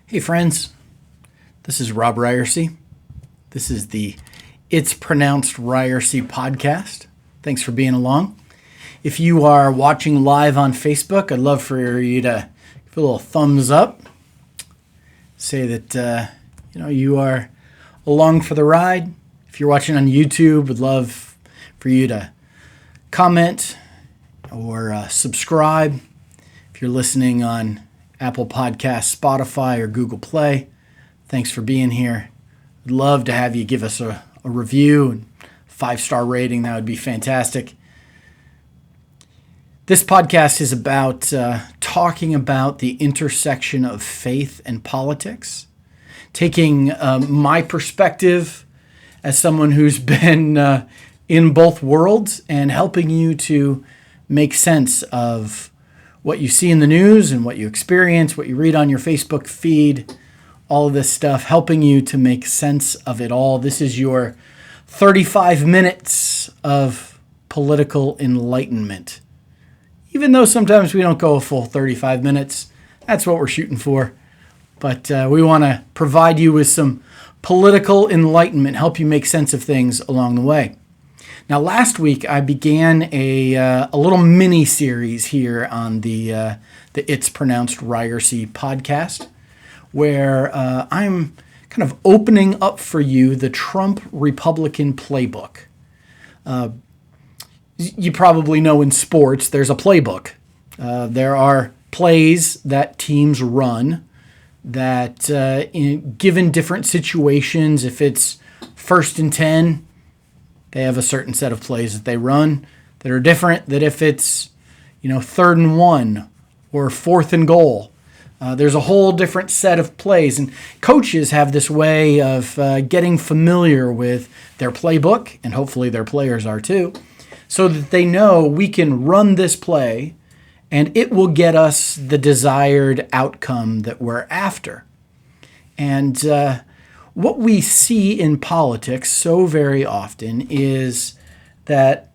Hey friends, this is Robb Ryerse. This is the It's Pronounced Ryerse podcast. Thanks for being along. If you are watching live on Facebook, I'd love for you to give a little thumbs up. Say that you are along for the ride. If you're watching on YouTube, would love for you to comment or subscribe. If you're listening on Apple Podcasts, Spotify, or Google Play, thanks for being here. I'd love to have you give us a review and 5-star rating. That would be fantastic. This podcast is about talking about the intersection of faith and politics, taking my perspective as someone who's been in both worlds and helping you to make sense of what you see in the news and what you experience, what you read on your Facebook feed, all of this stuff, helping you to make sense of it all. This is your 35 minutes of political enlightenment. Even though sometimes we don't go a full 35 minutes, that's what we're shooting for. But we want to provide you with some political enlightenment, help you make sense of things along the way. Now, last week I began a little mini series here on the It's Pronounced Ryerse podcast, where I'm kind of opening up for you the Trump Republican Playbook. You probably know in sports there's a playbook. There are plays that teams run that, given different situations, if it's 1st and 10. They have a certain set of plays that they run that are different than if it's, 3rd and 1 or 4th and goal. There's a whole different set of plays. And coaches have this way of getting familiar with their playbook, and hopefully their players are too, so that they know we can run this play and it will get us the desired outcome that we're after. And what we see in politics so very often is that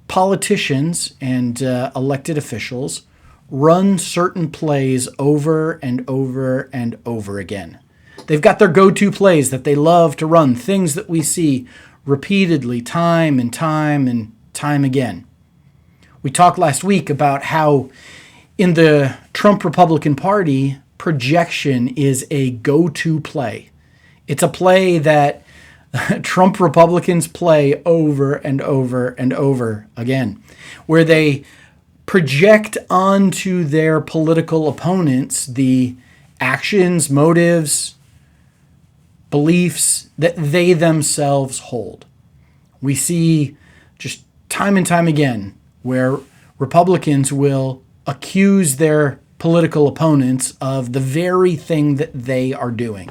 politicians and elected officials run certain plays over and over and over again. They've got their go-to plays that they love to run, things that we see repeatedly, time and time and time again. We talked last week about how in the Trump Republican Party, projection is a go-to play. It's a play that Trump Republicans play over and over and over again, where they project onto their political opponents the actions, motives, beliefs that they themselves hold. We see just time and time again where Republicans will accuse their political opponents of the very thing that they are doing.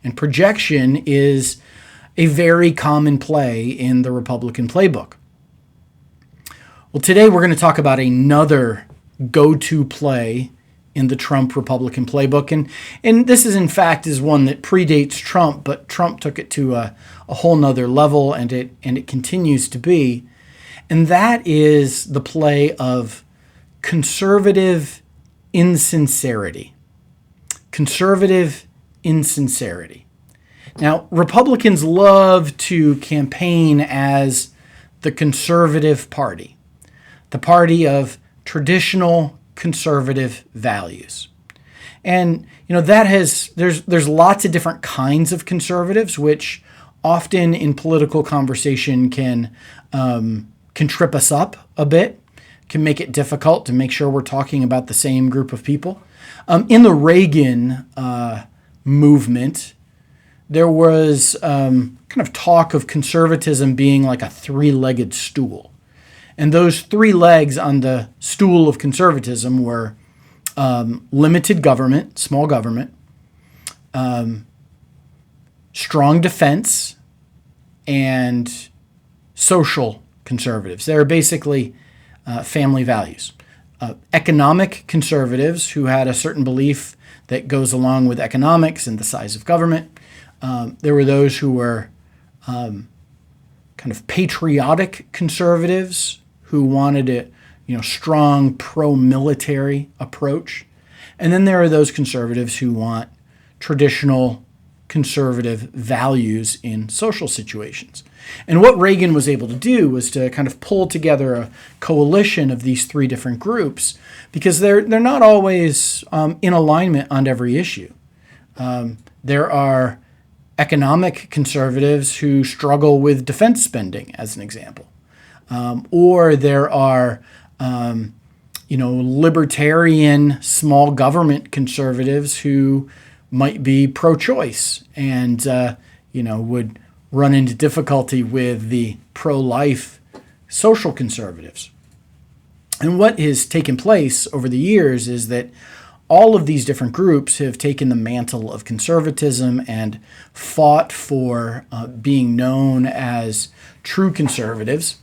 And projection is a very common play in the Republican playbook. Well, today we're going to talk about another go-to play in the Trump Republican playbook. And this is, in fact, is one that predates Trump, but Trump took it to a whole nother level, and it continues to be. And that is the play of conservative insincerity. Conservative insincerity. Now, Republicans love to campaign as the conservative party, the party of traditional conservative values. And, there's lots of different kinds of conservatives, which often in political conversation can trip us up a bit, can make it difficult to make sure we're talking about the same group of people. In the Reagan movement, there was kind of talk of conservatism being like a 3-legged stool. And those 3 legs on the stool of conservatism were limited government, small government, strong defense, and social conservatives. They're basically family values. Economic conservatives who had a certain belief that goes along with economics and the size of government. There were those who were kind of patriotic conservatives who wanted a strong pro-military approach. And then there are those conservatives who want traditional conservative values in social situations. And what Reagan was able to do was to kind of pull together a coalition of these three different groups, because they're not always in alignment on every issue. There are economic conservatives who struggle with defense spending, as an example. Or there are libertarian small government conservatives who might be pro-choice and would run into difficulty with the pro-life social conservatives. And what has taken place over the years is that all of these different groups have taken the mantle of conservatism and fought for being known as true conservatives.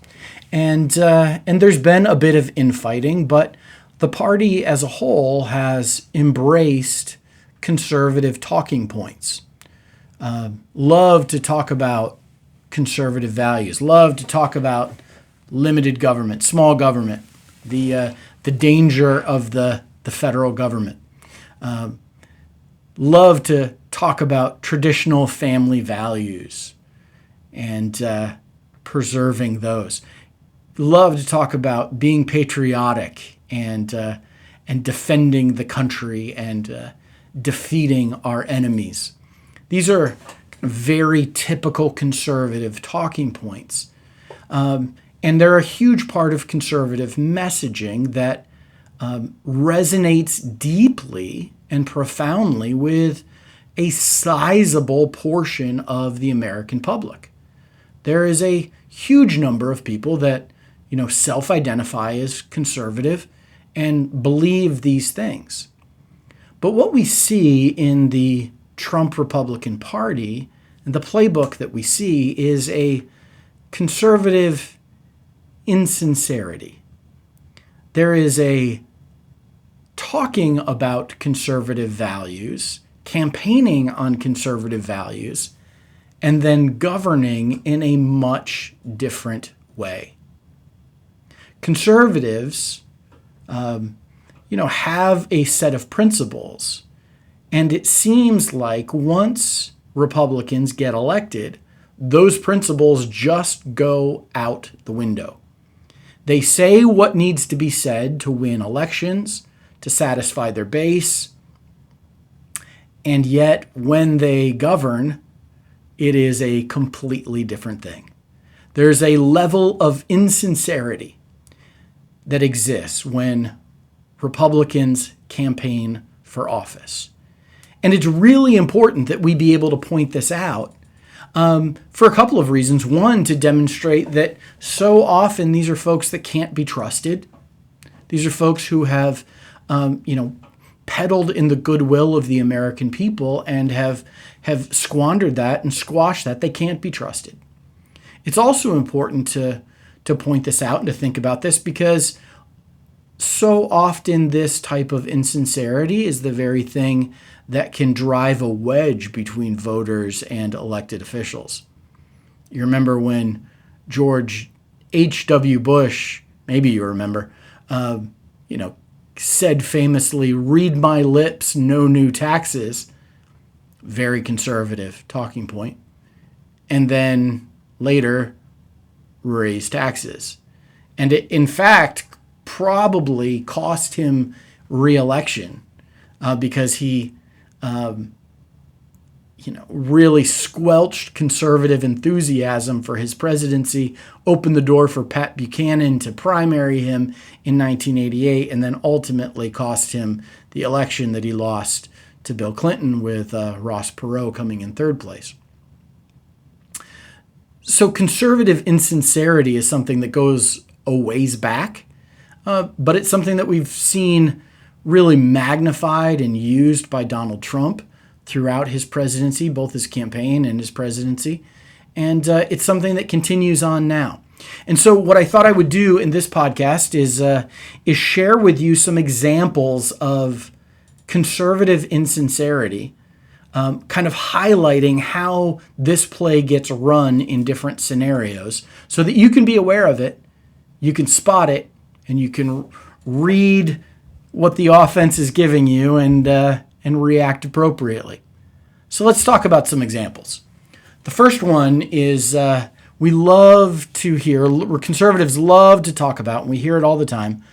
And there's been a bit of infighting, but the party as a whole has embraced conservative talking points. Love to talk about conservative values. Love to talk about limited government, small government, the danger of the federal government. Love to talk about traditional family values and preserving those. Love to talk about being patriotic and defending the country and defeating our enemies. These are very typical conservative talking points. And they're a huge part of conservative messaging that resonates deeply and profoundly with a sizable portion of the American public. There is a huge number of people that self-identify as conservative and believe these things. But what we see in the Trump Republican Party and the playbook that we see is a conservative insincerity. There is a talking about conservative values, campaigning on conservative values, and then governing in a much different way. Conservatives, have a set of principles, and it seems like once Republicans get elected, those principles just go out the window. They say what needs to be said to win elections, to satisfy their base, and yet when they govern, it is a completely different thing. There's a level of insincerity that exists when Republicans campaign for office. And it's really important that we be able to point this out for a couple of reasons. One, to demonstrate that so often these are folks that can't be trusted. These are folks who have, peddled in the goodwill of the American people and have squandered that and squashed that. They can't be trusted. It's also important to point this out and to think about this, because so often this type of insincerity is the very thing that can drive a wedge between voters and elected officials. You remember when George H.W. Bush, maybe you remember, said famously, "Read my lips, no new taxes." Very conservative talking point. And then later raised taxes. And it, in fact, probably cost him re-election because he really squelched conservative enthusiasm for his presidency, opened the door for Pat Buchanan to primary him in 1988, and then ultimately cost him the election that he lost to Bill Clinton, with Ross Perot coming in third place. So conservative insincerity is something that goes a ways back, but it's something that we've seen really magnified and used by Donald Trump throughout his presidency, both his campaign and his presidency. And it's something that continues on now. And so what I thought I would do in this podcast is share with you some examples of conservative insincerity, kind of highlighting how this play gets run in different scenarios so that you can be aware of it, you can spot it, and you can read what the offense is giving you and react appropriately. So let's talk about some examples. The first one is we love to hear, conservatives love to talk about, and we hear it all the time,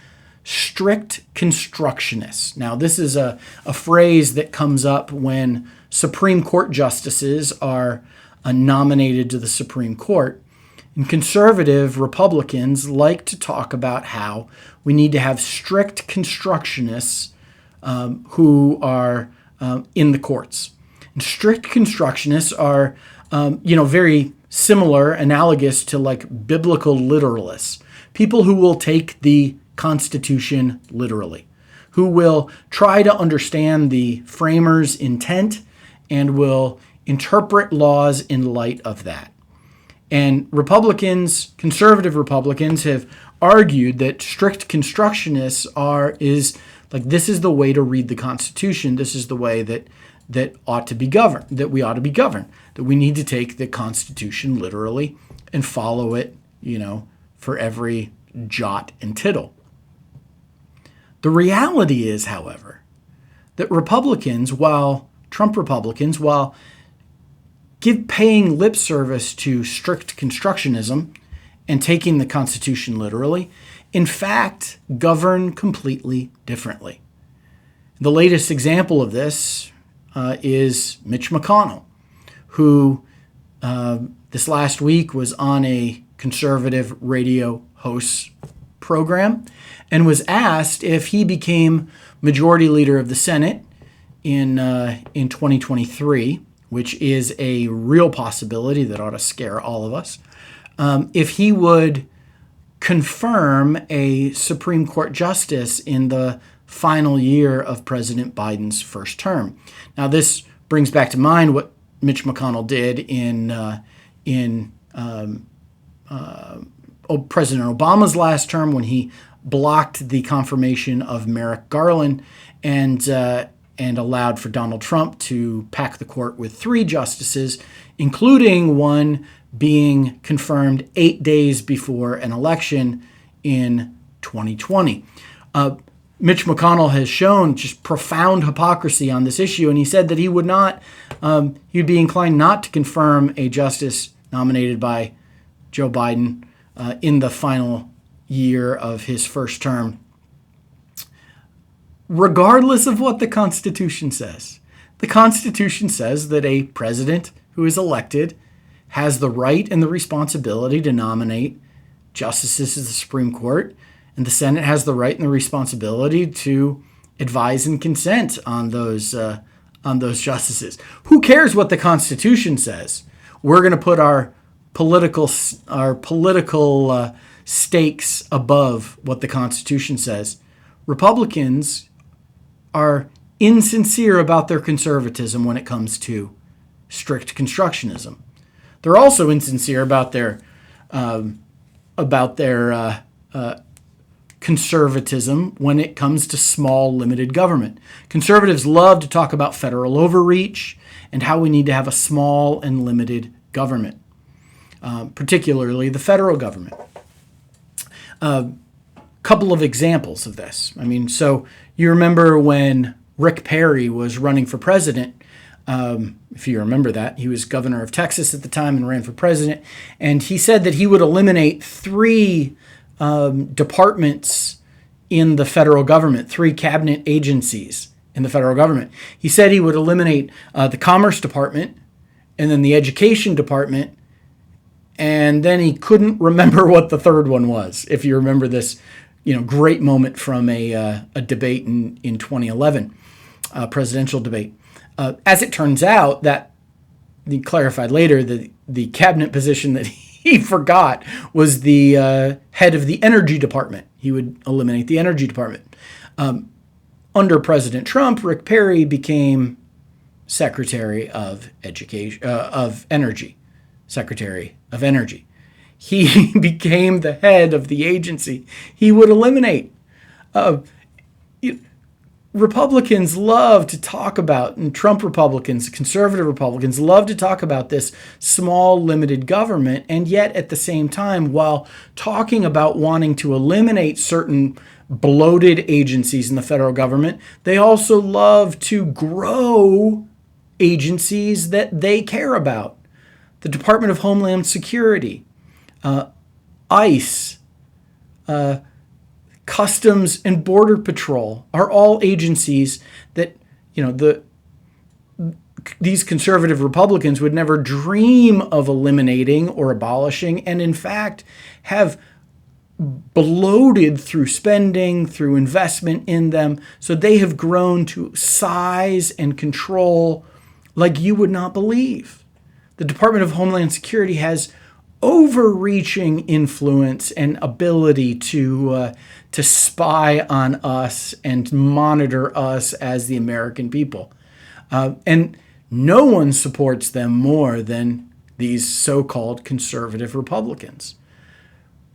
strict constructionists. Now, this is a phrase that comes up when Supreme Court justices are nominated to the Supreme Court. And conservative Republicans like to talk about how we need to have strict constructionists who are in the courts. And strict constructionists are, very similar, analogous to like biblical literalists, people who will take the Constitution literally, who will try to understand the framers' intent and will interpret laws in light of that. And conservative Republicans have argued that strict constructionists this is the way to read the Constitution. This is the way that ought to be governed, that we ought to be governed, that we need to take the Constitution literally and follow it, for every jot and tittle. The reality is, however, that Trump Republicans, while paying lip service to strict constructionism and taking the Constitution literally, in fact, govern completely differently. The latest example of this is Mitch McConnell, who this last week was on a conservative radio host program and was asked if he became majority leader of the Senate in 2023, which is a real possibility that ought to scare all of us, if he would confirm a Supreme Court justice in the final year of President Biden's first term. Now, this brings back to mind what Mitch McConnell did in President Obama's last term when he blocked the confirmation of Merrick Garland and allowed for Donald Trump to pack the court with 3 justices, including one being confirmed 8 days before an election in 2020. Mitch McConnell has shown just profound hypocrisy on this issue, and he said that he would not, he'd be inclined not to confirm a justice nominated by Joe Biden in the final year of his first term, regardless of what the Constitution says. The Constitution says that a president who is elected has the right and the responsibility to nominate justices of the Supreme Court, and the Senate has the right and the responsibility to advise and consent on those justices. Who cares what the Constitution says? We're going to put our political stakes above what the Constitution says. Republicans are insincere about their conservatism when it comes to strict constructionism. They're also insincere about their conservatism when it comes to small, limited government. Conservatives love to talk about federal overreach and how we need to have a small and limited government, particularly the federal government. Couple of examples of this. So you remember when Rick Perry was running for president, if you remember that, he was governor of Texas at the time and ran for president, and he said that he would eliminate 3 departments in the federal government, 3 cabinet agencies in the federal government. He said he would eliminate the Commerce Department and then the Education Department, and then he couldn't remember what the third one was, if you remember this great moment from a debate in 2011, presidential debate. As it turns out, that he clarified later that the cabinet position that he forgot was the head of the Energy Department. He would eliminate the Energy Department. Under President Trump, Rick Perry became Secretary of Energy. Secretary of Energy. He became the head of the agency he would eliminate. Republicans love to talk about, and Trump Republicans, conservative Republicans love to talk about this small, limited government, and yet at the same time, while talking about wanting to eliminate certain bloated agencies in the federal government, they also love to grow agencies that they care about. The Department of Homeland Security, ICE, Customs and Border Patrol are all agencies that, these conservative Republicans would never dream of eliminating or abolishing, and in fact have bloated through spending, through investment in them. So they have grown to size and control like you would not believe. The Department of Homeland Security has overreaching influence and ability to spy on us and monitor us as the American people. And no one supports them more than these so-called conservative Republicans.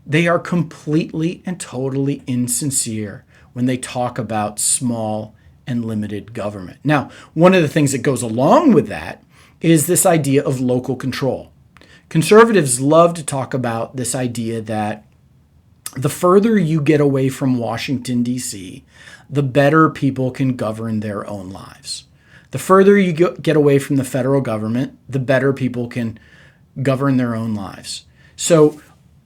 They are completely and totally insincere when they talk about small and limited government. Now, one of the things that goes along with that is this idea of local control. Conservatives love to talk about this idea that the further you get away from Washington, D.C., the better people can govern their own lives. The further you get away from the federal government, the better people can govern their own lives. So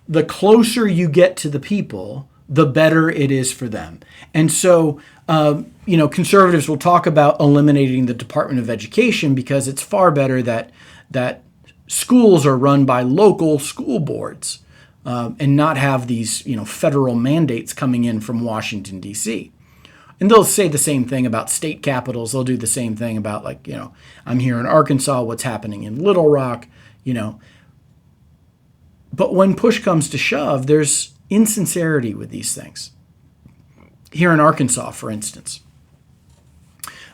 the closer you get to the people, the better it is for them. And so, conservatives will talk about eliminating the Department of Education because it's far better that schools are run by local school boards and not have these, federal mandates coming in from Washington, D.C. And they'll say the same thing about state capitals. They'll do the same thing about, I'm here in Arkansas, what's happening in Little Rock, But when push comes to shove, there's insincerity with these things. Here in Arkansas, for instance,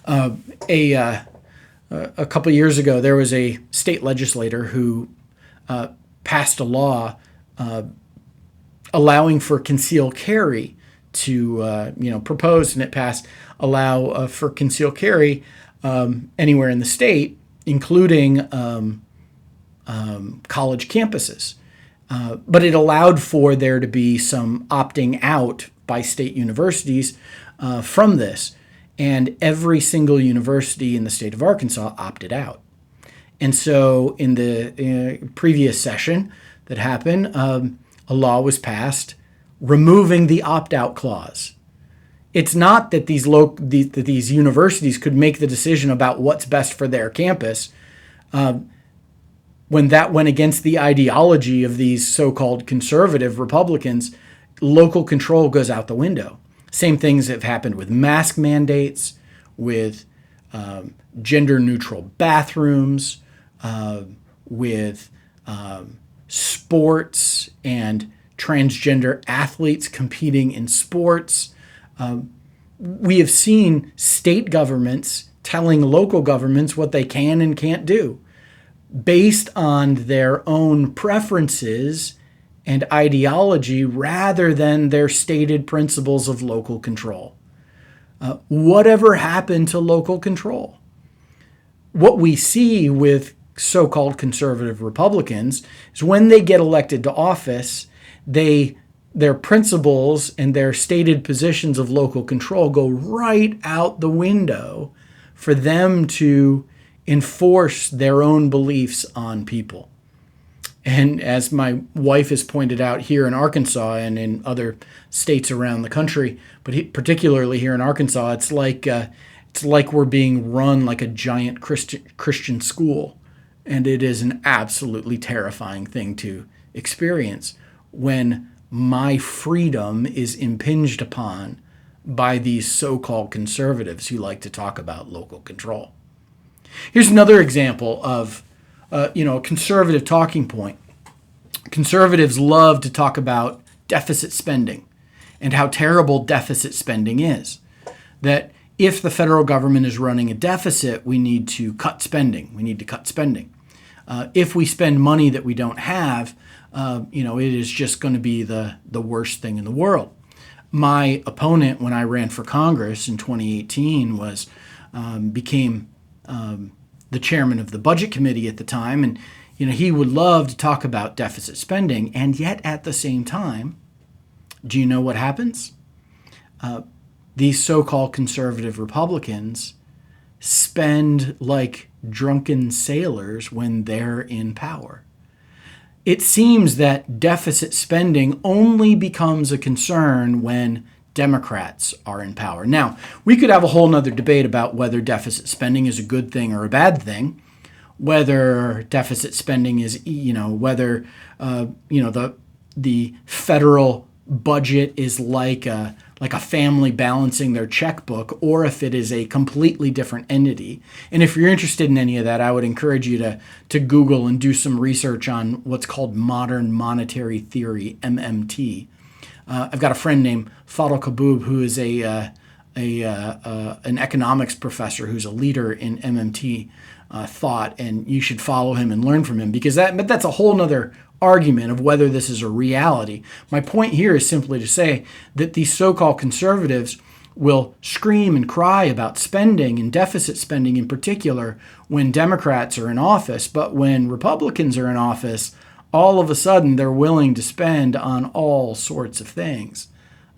a couple years ago, there was a state legislator who passed a law allowing for concealed carry to, proposed, and it passed, allow for concealed carry anywhere in the state, including college campuses. But it allowed for there to be some opting out by state universities from this. And every single university in the state of Arkansas opted out. And so in the previous session that happened, a law was passed removing the opt-out clause. It's not that these universities could make the decision about what's best for their campus. When that went against the ideology of these so-called conservative Republicans, local control goes out the window. Same things have happened with mask mandates, with gender-neutral bathrooms, with sports and transgender athletes competing in sports. We have seen state governments telling local governments what they can and can't do based on their own preferences and ideology rather than their stated principles of local control. Whatever happened to local control? What we see with so-called conservative Republicans is when they get elected to office, their principles and their stated positions of local control go right out the window for them to enforce their own beliefs on people. And as my wife has pointed out here in Arkansas and in other states around the country, but particularly here in Arkansas, it's like we're being run like a giant Christian school. And it is an absolutely terrifying thing to experience when my freedom is impinged upon by these so-called conservatives who like to talk about local control. Here's another example of a conservative talking point. Conservatives love to talk about deficit spending and how terrible deficit spending is. That if the federal government is running a deficit, we need to cut spending. If we spend money that we don't have, it is just going to be the worst thing in the world. My opponent when I ran for Congress in 2018 became the chairman of the budget committee at the time, and he would love to talk about deficit spending, and yet at the same time, do you know what happens? These so-called conservative Republicans spend like drunken sailors when they're in power. It seems that deficit spending only becomes a concern when Democrats are in power. Now, we could have a whole nother debate about whether deficit spending is a good thing or a bad thing, whether deficit spending is, whether, the federal budget is like a family balancing their checkbook, or if it is a completely different entity. And if you're interested in any of that, I would encourage you to Google and do some research on what's called modern monetary theory, MMT. I've got a friend named Fadl Kaboub who is an economics professor who's a leader in MMT thought, and you should follow him and learn from him, because that's a whole nother argument of whether this is a reality. My point here is simply to say that these so-called conservatives will scream and cry about spending and deficit spending in particular when Democrats are in office, but when Republicans are in office, all of a sudden they're willing to spend on all sorts of things,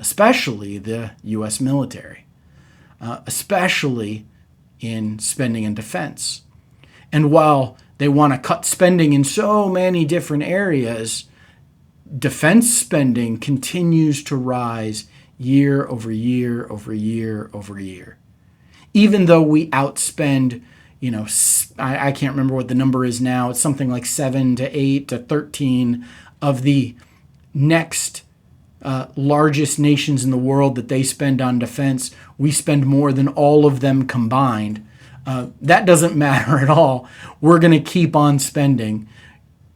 especially the U.S. military, especially in spending and defense. And while they want to cut spending in so many different areas, defense spending continues to rise year over year over year over year. Even though we outspend, I can't remember what the number is now. It's something like 7 to 8 to 13 of the next largest nations in the world that they spend on defense. We spend more than all of them combined. That doesn't matter at all. We're going to keep on spending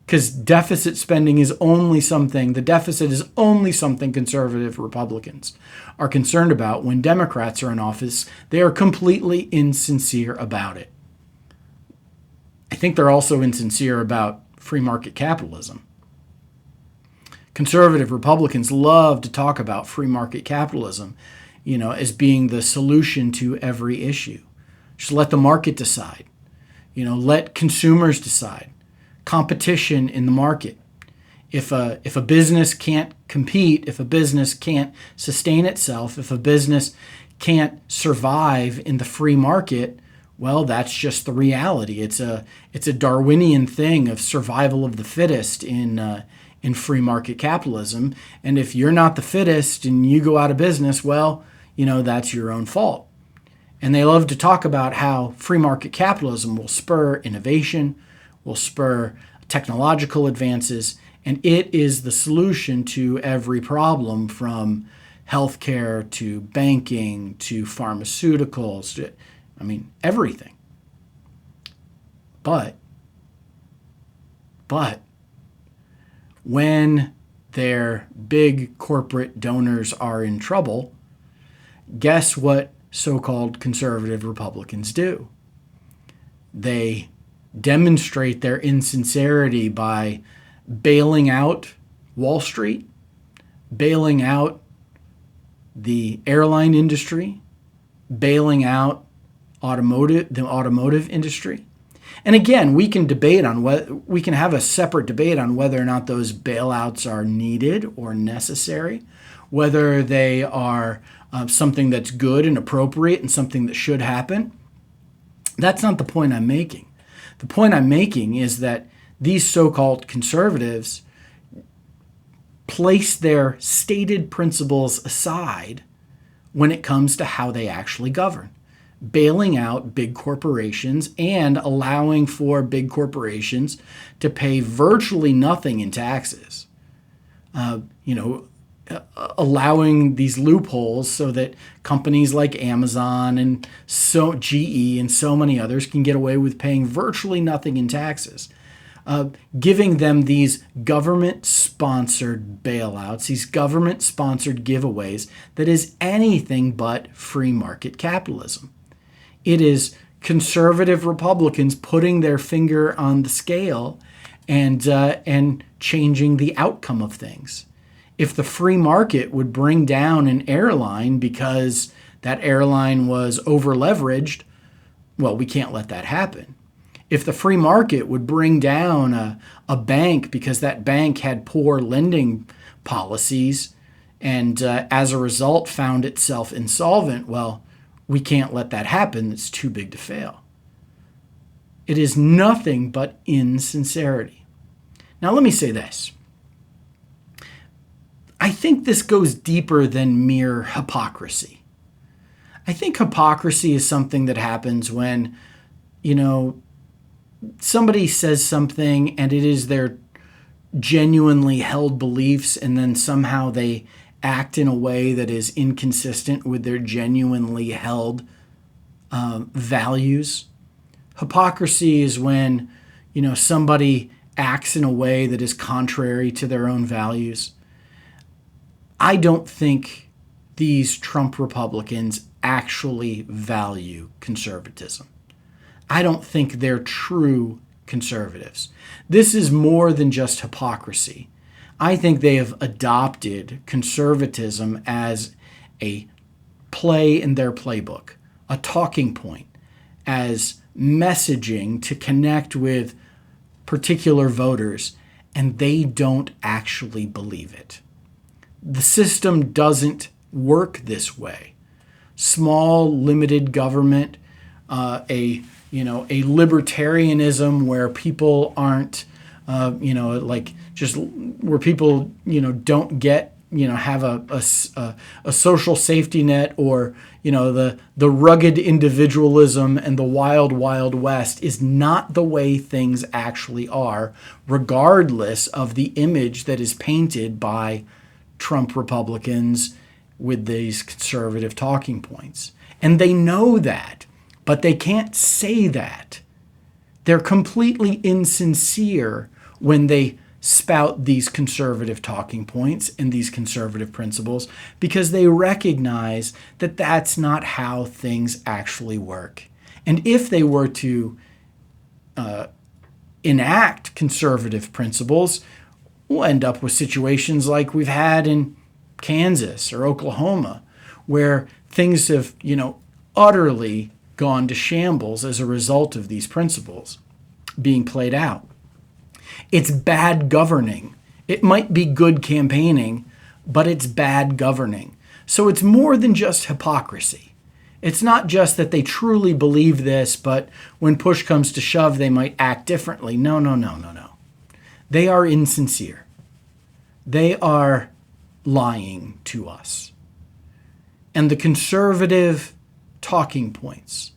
because deficit spending is only something, the deficit is only something conservative Republicans are concerned about. When Democrats are in office, they are completely insincere about it. I think they're also insincere about free market capitalism. Conservative Republicans love to talk about free market capitalism, as being the solution to every issue. Just let the market decide. Let consumers decide. Competition in the market. If a business can't compete, if a business can't sustain itself, if a business can't survive in the free market, well, that's just the reality. It's a Darwinian thing of survival of the fittest in free market capitalism. And if you're not the fittest and you go out of business, well, that's your own fault. And they love to talk about how free market capitalism will spur innovation, will spur technological advances, and it is the solution to every problem, from healthcare to banking to pharmaceuticals to, everything. But when their big corporate donors are in trouble, guess what so-called conservative Republicans do? They demonstrate their insincerity by bailing out Wall Street, bailing out the airline industry, bailing out the automotive industry. And again, we can have a separate debate on whether or not those bailouts are needed or necessary, whether they are something that's good and appropriate and something that should happen. That's not the point I'm making. The point I'm making is that these so-called conservatives place their stated principles aside when it comes to how they actually govern, bailing out big corporations and allowing for big corporations to pay virtually nothing in taxes. Allowing these loopholes so that companies like Amazon and GE and so many others can get away with paying virtually nothing in taxes. Giving them these government-sponsored bailouts, these government-sponsored giveaways that is anything but free market capitalism. It is conservative Republicans putting their finger on the scale and changing the outcome of things. If the free market would bring down an airline because that airline was over-leveraged, well, we can't let that happen. If the free market would bring down a bank because that bank had poor lending policies and as a result found itself insolvent, well, we can't let that happen. It's too big to fail. It is nothing but insincerity. Now, let me say this. I think this goes deeper than mere hypocrisy. I think hypocrisy is something that happens when, somebody says something and it is their genuinely held beliefs, and then somehow they act in a way that is inconsistent with their genuinely held values. Hypocrisy is when, somebody acts in a way that is contrary to their own values. I don't think these Trump Republicans actually value conservatism. I don't think they're true conservatives. This is more than just hypocrisy. I think they have adopted conservatism as a play in their playbook, a talking point, as messaging to connect with particular voters, and they don't actually believe it. The system doesn't work this way. Small, limited government, a libertarianism where people aren't, where people, don't get, have a social safety net, or, the rugged individualism and the wild, wild west is not the way things actually are, regardless of the image that is painted by Trump Republicans with these conservative talking points. And they know that, but they can't say that. They're completely insincere when they spout these conservative talking points and these conservative principles, because they recognize that that's not how things actually work. And if they were to enact conservative principles, we'll end up with situations like we've had in Kansas or Oklahoma, where things have, utterly gone to shambles as a result of these principles being played out. It's bad governing. It might be good campaigning, but it's bad governing. So it's more than just hypocrisy. It's not just that they truly believe this, but when push comes to shove, they might act differently. No. They are insincere. They are lying to us. And the conservative talking points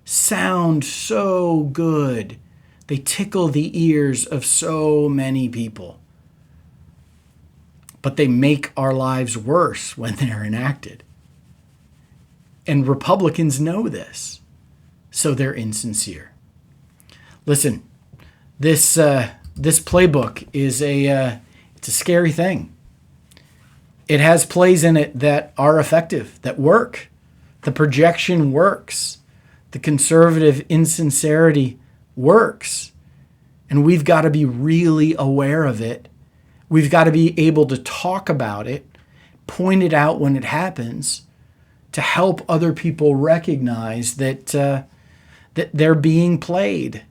sound so good. They tickle the ears of so many people. But they make our lives worse when they're enacted. And Republicans know this, so they're insincere. Listen, this playbook is it's a scary thing. It has plays in it that are effective, that work. The projection works. The conservative insincerity works. And we've got to be really aware of it. We've got to be able to talk about it, point it out when it happens, to help other people recognize that that they're being played.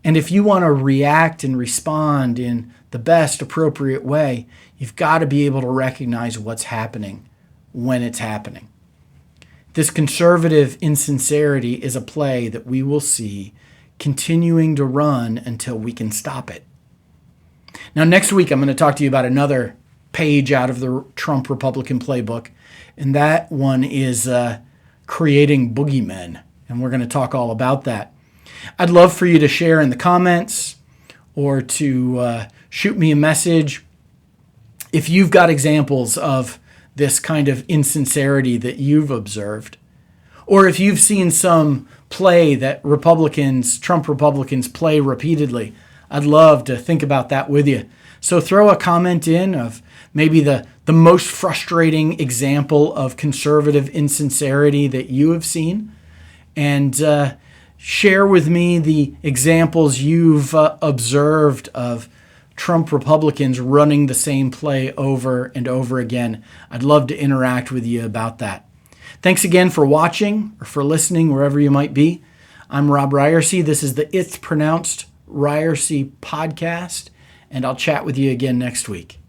And if you want to react and respond in the best appropriate way, you've got to be able to recognize what's happening when it's happening. This conservative insincerity is a play that we will see continuing to run until we can stop it. Now, next week, I'm going to talk to you about another page out of the Trump Republican Playbook, and that one is creating boogeymen, and we're going to talk all about that. I'd love for you to share in the comments or to shoot me a message if you've got examples of this kind of insincerity that you've observed, or if you've seen some play that Trump Republicans play repeatedly. I'd love to think about that with you. So throw a comment in of maybe the most frustrating example of conservative insincerity that you have seen, and share with me the examples you've observed of Trump Republicans running the same play over and over again. I'd love to interact with you about that. Thanks again for watching or for listening, wherever you might be. I'm Robb Ryerse. This is the It's Pronounced Ryerse podcast, and I'll chat with you again next week.